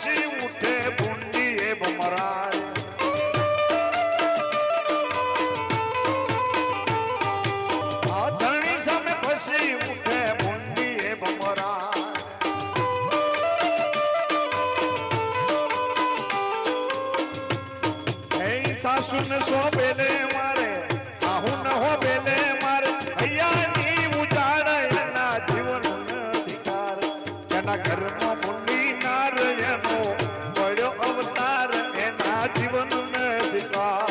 પછી ઉઠે ભૂંડી એ ભમરાય આ ધણી સામે પછી ઉઠે ભૂંડી એ ભમરાય એ સાસુ ને સો બેલે મારે આહુ ન હો બેલે મારે હૈયાની ઉજાડ એના જીવન અધિકાર એના ઘરમાં મુંડી નાર એનો પડ્યો અવતાર એના જીવન અધિકાર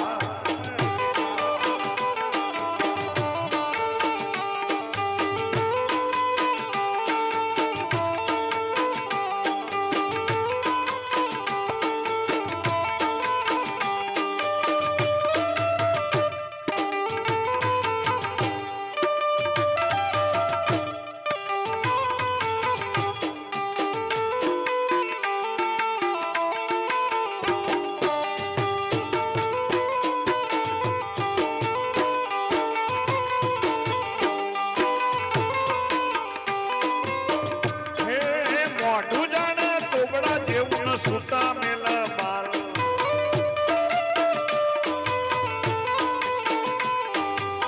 સુતા મેલા બાર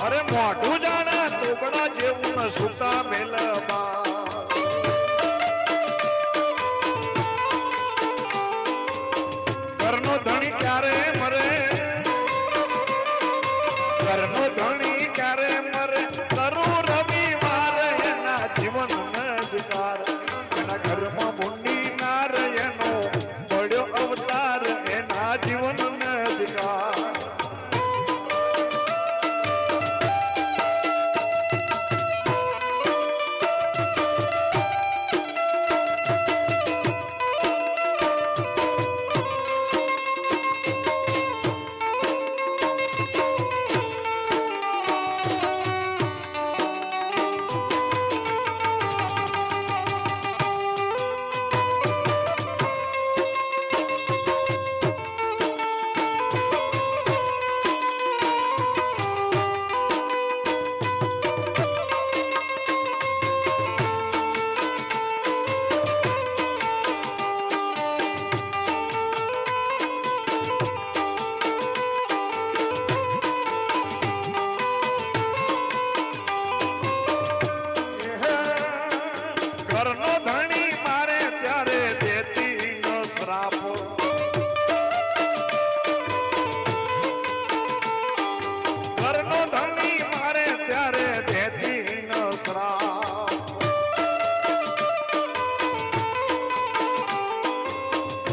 અરે મોઢું જાણા તોબડા જેવું ન સુતા મેલા બાર ઘરનો ધણી ક્યારે મરે ઘરનો ધણી ક્યારે મરે તરુ રવિવાર એના જીવન અધિકાર એના ઘરમાં ભૂંડી નાર એનો પડ્યો અવતાર એના જીવન અધિકાર ઘરનો ધણી મારે ત્યારે દેતી નો શ્રાપ ઘરનો ધણી મારે ત્યારે દેતી નો શ્રાપ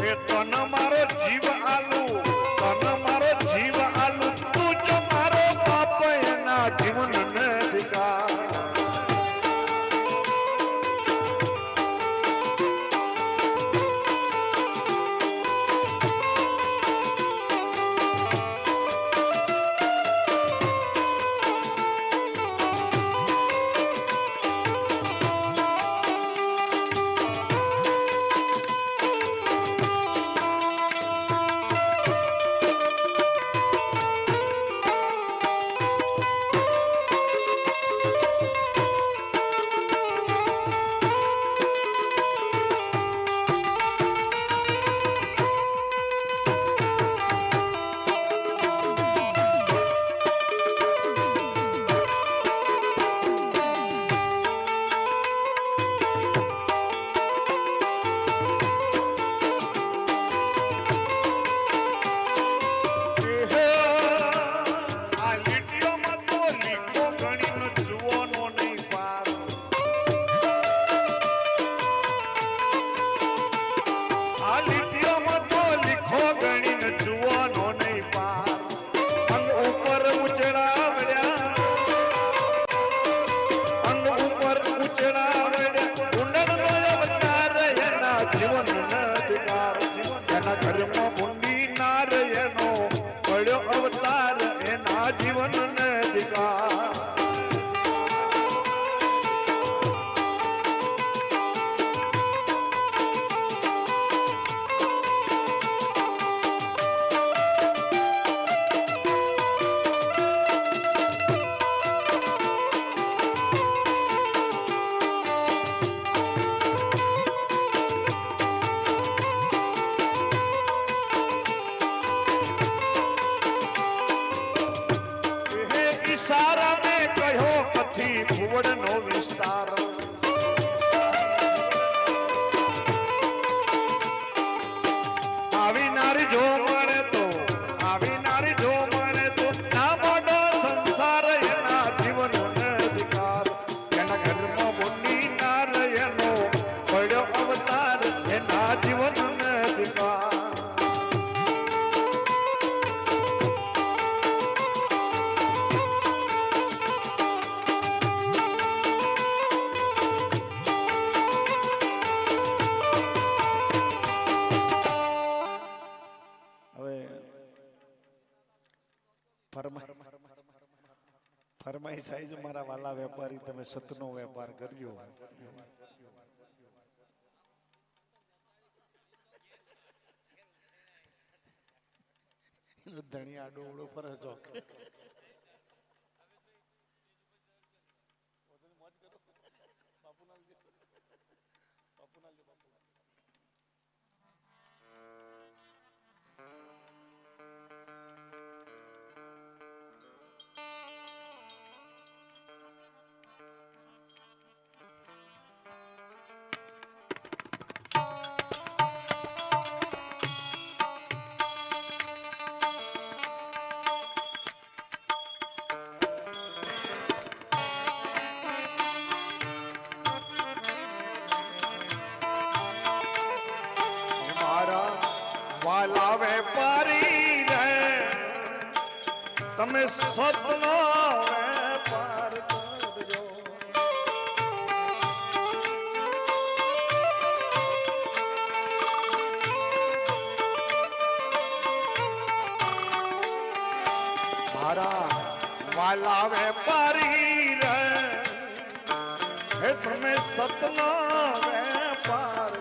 એ તન મારો જીવ આલુ તન મારો જીવ આલુ તું જો મારો બાપ એના જીવન ને અધિકાર ઘરમાં ભૂંડી નાર એનો પડ્યો અવતાર એના જીવન ને અધિકાર વડનો વિસ્તાર આવી નારી જો મળે તો આવી નારી જો મળે તો ના મોટો સંસાર એના જીવનનો અધિકાર એના ઘરમાં બોની નાર એનો પડ્યો અવતાર એના જીવનનો અધિકાર ફરમાઈ સાઈઝ મારા વાલા વેપારી તમે સતનો વેપાર કરજો ધણી આડો ઓળો પર જો વાલા વેપારી રે તમે સતનો વેપાર કરજો મારા વાલા વેપારી રે તમે સતનો વેપાર